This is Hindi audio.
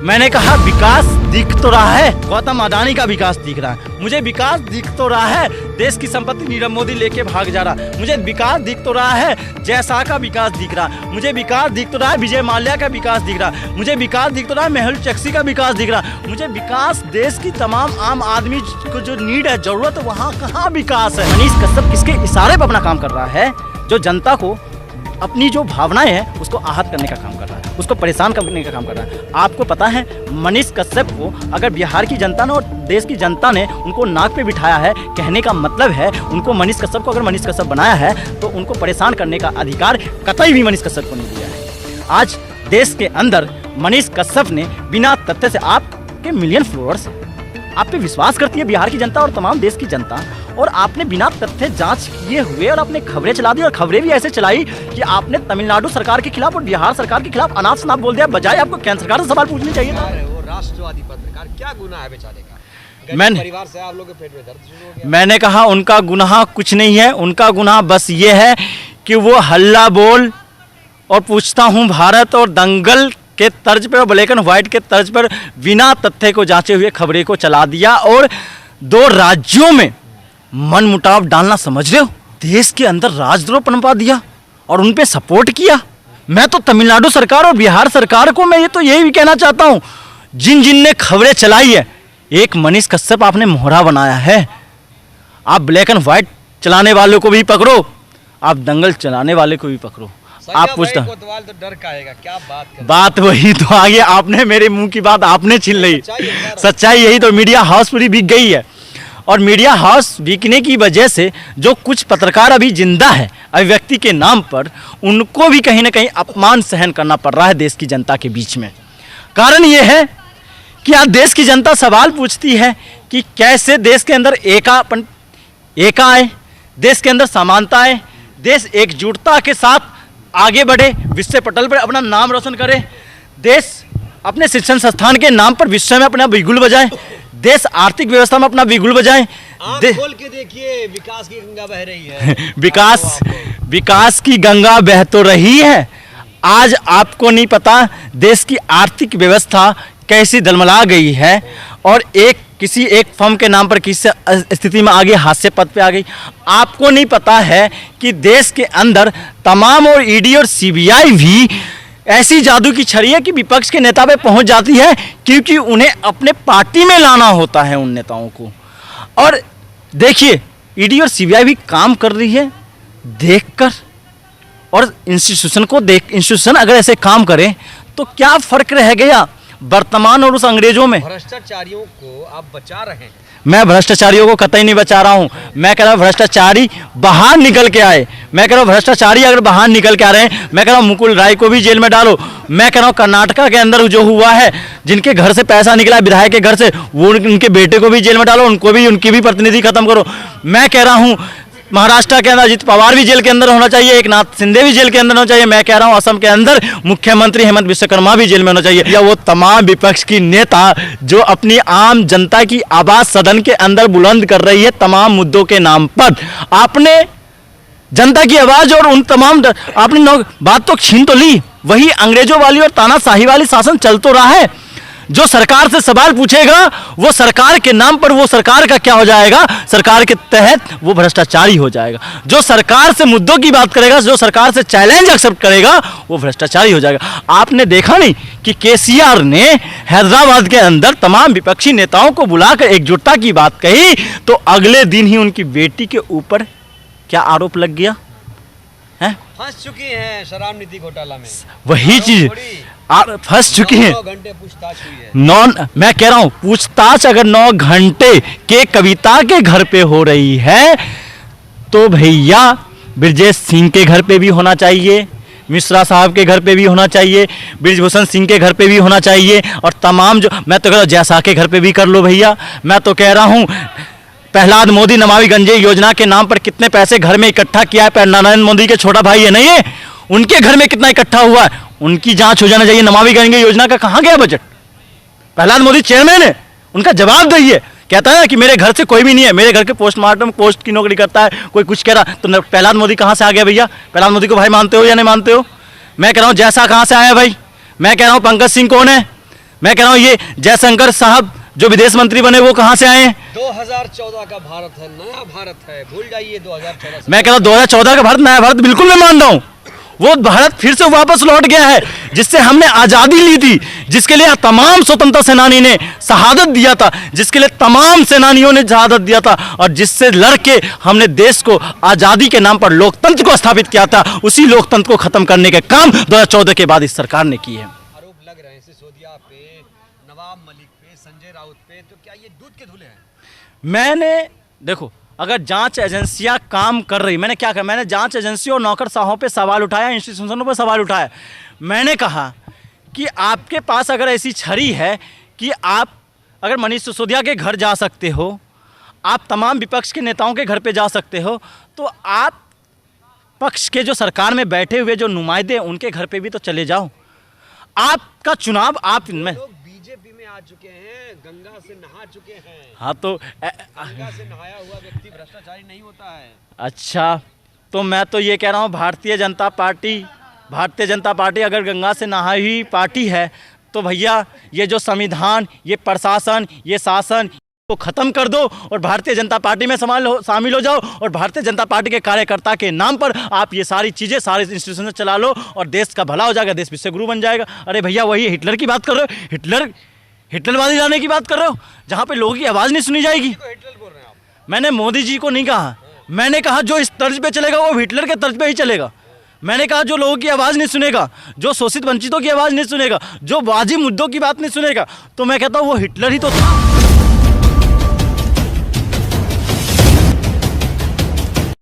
मैंने कहा विकास दिख तो रहा है, गौतम अडानी का विकास दिख रहा है, मुझे विकास दिख तो रहा है, देश की संपत्ति नीरव मोदी लेके भाग जा रहा, मुझे विकास दिख तो रहा है, जयशाह का विकास दिख रहा, मुझे विकास दिख तो रहा है, विजय माल्या का विकास दिख रहा, मुझे विकास दिख तो रहा है, मेहुल चोकसी का विकास दिख रहा, मुझे विकास देश की तमाम आम आदमी को जो नीड है, जरूरत है, वहाँ कहाँ विकास है। मनीष कश्यप किसके इशारे पर अपना काम कर रहा है? जो जनता को अपनी जो भावनाएं हैं उसको आहत करने का काम कर रहा है, उसको परेशान करने का काम कर रहा है। आपको पता है मनीष कश्यप को अगर बिहार की जनता ने और देश की जनता ने उनको नाक पे बिठाया है, कहने का मतलब है उनको मनीष कश्यप को अगर मनीष कश्यप बनाया है तो उनको परेशान करने का अधिकार कतई भी मनीष कश्यप को नहीं दिया है। आज देश के अंदर मनीष कश्यप ने बिना तथ्य से, आपके मिलियन फॉलोअर्स, आप पे विश्वास करती है बिहार की जनता और तमाम देश की जनता, और आपने बिना तथ्य जांच किए हुए और आपने खबरें चला दी, और खबरें भी ऐसे चलाई कि आपने तमिलनाडु सरकार के खिलाफ और बिहार सरकार के खिलाफ अनाप शनाप बोल दिया, बजाय आपको केंद्र सरकार से सवाल पूछने चाहिए था। वो राष्ट्रवादी पत्रकार, क्या गुनाह है बेचारे का? मैंने परिवार से आप लोगों के पेट में दर्द शुरू हो गया। मैंने कहा उनका गुनाह कुछ नहीं है, उनका गुनाह बस ये है कि वो हल्ला बोल और पूछता हूँ भारत और दंगल के तर्ज पर और ब्लैक एंड व्हाइट के तर्ज पर बिना तथ्य को जांचे हुए खबरें को चला दिया, और 2 राज्यों में मनमुटाव डालना, समझ रहे हो? देश के अंदर राजद्रोह पनपा दिया और उन पे सपोर्ट किया। मैं तो तमिलनाडु सरकार और बिहार सरकार को मैं तो यही भी कहना चाहता हूँ, जिन जिन ने खबरें चलाई है, एक मनीष कश्यप आपने मोहरा बनाया है। आप ब्लैक एंड व्हाइट चलाने वालों को भी पकड़ो, आप दंगल चलाने वाले को भी पकड़ो। आप पूछता तो डर का आएगा, क्या बात वही तो आगे आपने मेरे मुंह की बात आपने छीन ली। सच्चाई यही तो, मीडिया हाउस पूरी बिक गई है, और मीडिया हाउस बिकने की वजह से जो कुछ पत्रकार अभी जिंदा है अभिव्यक्ति के नाम पर, उनको भी कहीं ना कहीं अपमान सहन करना पड़ रहा है देश की जनता के बीच में। कारण ये है कि आज देश की जनता सवाल पूछती है कि कैसे देश के अंदर एका आए, देश के अंदर समानता आए, देश एकजुटता के साथ आगे बढ़े, विश्व पटल पर अपना नाम रोशन करे, देश अपने शिक्षण संस्थान के नाम पर विश्व में अपना बिगुल बजाए, देश आर्थिक व्यवस्था में अपना बिगुल बजाए। खोल के देखिए, विकास की गंगा बह रही है। विकास की गंगा बह तो रही है। आज आपको नहीं पता देश की आर्थिक व्यवस्था कैसी दलमला गई है, और किसी एक फर्म के नाम पर किस स्थिति में आगे हास्य पद पे आ गई। आपको नहीं पता है कि देश के अंदर तमाम और ईडी और सीबीआई भी ऐसी जादू की छड़ी है कि विपक्ष के नेता पे पहुंच जाती है, क्योंकि उन्हें अपने पार्टी में लाना होता है उन नेताओं को। और देखिए ईडी और सीबीआई भी काम कर रही है देखकर, और इंस्टीट्यूशन अगर ऐसे काम करें तो क्या फर्क रह गया वर्तमान और उस अंग्रेजों में? भ्रष्टाचारियों को आप बचा रहे हैं। मैं भ्रष्टाचारियों को कतई नहीं बचा रहा हूं। मैं कह रहा हूं भ्रष्टाचारी बाहर निकल के आए। मैं कह रहा हूं भ्रष्टाचारी अगर बाहर निकल के आ रहे हैं, मैं कह रहा हूं मुकुल राय को भी जेल में डालो। मैं कह रहा हूं कर्नाटका के अंदर जो हुआ है, जिनके घर से पैसा निकला विधायक के घर से, वो उनके बेटे को भी जेल में डालो, उनकी भी प्रतिनिधि खत्म करो। मैं कह रहा हूँ महाराष्ट्र के अंदर अजित पवार भी जेल के अंदर होना चाहिए, एकनाथ शिंदे भी जेल के अंदर होना चाहिए। मैं कह रहा हूं असम के अंदर मुख्यमंत्री हेमंत विश्वकर्मा भी जेल में होना चाहिए। या वो तमाम विपक्ष की नेता जो अपनी आम जनता की आवाज सदन के अंदर बुलंद कर रही है तमाम मुद्दों के नाम पर, आपने जनता की आवाज और उन तमाम आपने बात तो छीन तो ली, वही अंग्रेजों वाली और तानाशाही वाली शासन चल तो रहा है। जो सरकार से सवाल पूछेगा वो सरकार के नाम पर वो सरकार का क्या हो जाएगा, सरकार के तहत वो भ्रष्टाचारी हो जाएगा। जो सरकार से मुद्दों की बात करेगा, जो सरकार से चैलेंज एक्सेप्ट करेगा, वो भ्रष्टाचारी हो जाएगा। आपने देखा नहीं कि केसीआर ने हैदराबाद के अंदर तमाम विपक्षी नेताओं को बुलाकर एकजुटता की बात कही, तो अगले दिन ही उनकी बेटी के ऊपर क्या आरोप लग गया है? फंस चुकी हैं शराब नीति घोटाला में। वही चीज फंस चुकी है। 9 घंटे पूछताछ हुई है। मैं कह रहा हूं पूछताछ अगर 9 घंटे के कविता के घर पे हो रही है, तो भैया ब्रजेश सिंह के घर पे भी होना चाहिए, मिश्रा साहब के घर पे भी होना चाहिए, ब्रिजभूषण सिंह के घर पे भी होना चाहिए, और तमाम जो, मैं तो कह रहा हूं जयशाह के घर पे भी कर लो भैया। मैं तो कह रहा हूं प्रहलाद मोदी नमामि गंगे योजना के नाम पर कितने पैसे घर में इकट्ठा किया है, नरेंद्र मोदी के छोटा भाई है नहीं है, उनके घर में कितना इकट्ठा हुआ है, उनकी जांच हो जाना चाहिए। नमामि गंगे योजना का कहां गया बजट? प्रहलाद मोदी चेयरमैन है, उनका जवाब दीजिए। कहता है कि मेरे घर से कोई भी नहीं है, मेरे घर के पोस्टमार्टम पोस्ट की नौकरी करता है, कोई कुछ कह रहा, तो प्रहलाद मोदी कहां से आ गया भैया? प्रहलाद मोदी को भाई मानते हो या नहीं मानते हो? मैं कह रहा हूं जयशाह कहां से आया भाई? मैं कह रहा हूं पंकज सिंह कौन है? मैं कह रहा हूँ ये जयशंकर साहब जो विदेश मंत्री बने वो कहाँ से आए हैं? 2014 का भारत है, नया भारत है, भूल जाइए 2014 से। मैं कह रहा हूँ 2014 का भारत नया भारत बिल्कुल मैं मान रहा हूँ। वो भारत फिर से वापस लौट गया है जिससे हमने आज़ादी ली थी, जिसके लिए तमाम स्वतंत्रता सेनानी ने शहादत दिया था, जिसके लिए तमाम सेनानियों ने शहादत दिया था और जिससे लड़के हमने देश को आज़ादी के नाम पर लोकतंत्र को स्थापित किया था। उसी लोकतंत्र को खत्म करने के काम 2014 के बाद इस सरकार ने किए हैं। आरोप लग रहे हैं सिसोदिया पे, नवाब मलिक पे, संजय राउत पे, तो क्या ये दूध के धुले हैं? मैंने देखो, अगर जांच एजेंसियां काम कर रही, मैंने क्या कहा, मैंने जांच एजेंसियों और नौकरशाहों पे सवाल उठाया, इंस्टीट्यूशनों पे सवाल उठाया। मैंने कहा कि आपके पास अगर ऐसी छड़ी है कि आप अगर मनीष सिसोदिया के घर जा सकते हो, आप तमाम विपक्ष के नेताओं के घर पे जा सकते हो, तो आप पक्ष के जो सरकार में बैठे हुए जो नुमाइंदे उनके घर पे भी तो चले जाओ। आपका चुनाव आप में लोग बीजेपी में आ चुके हैं, गंगा से नहा चुके हैं। हाँ तो गंगा से नहाया हुआ व्यक्ति भ्रष्टाचारी नहीं होता है। अच्छा, तो मैं तो ये कह रहा हूँ भारतीय जनता पार्टी अगर गंगा से नहाई हुई पार्टी है तो भैया ये जो संविधान, ये प्रशासन, ये शासन को ख़त्म कर दो और भारतीय जनता पार्टी में शामिल हो जाओ और भारतीय जनता पार्टी के कार्यकर्ता के नाम पर आप ये सारी चीज़ें, सारे इंस्टीट्यूशन चला लो और देश का भला हो जाएगा, देश विश्वगुरु बन जाएगा। अरे भैया वही हिटलर की बात कर रहे हो, हिटलरबाजी लाने की बात कर रहे हो, जहाँ पे लोगों की आवाज़ नहीं सुनी जाएगी। हिटलर बोल रहे हैं आप? मैंने मोदी जी को नहीं कहा, मैंने कहा जो इस तर्ज पे चलेगा वो हिटलर के तर्ज पे ही चलेगा। मैंने कहा जो लोगों की आवाज़ नहीं सुनेगा, जो शोषित वंचितों की आवाज़ नहीं सुनेगा, जो वाजिब मुद्दों की बात नहीं सुनेगा, तो मैं कहता हूँ वो हिटलर ही तो था।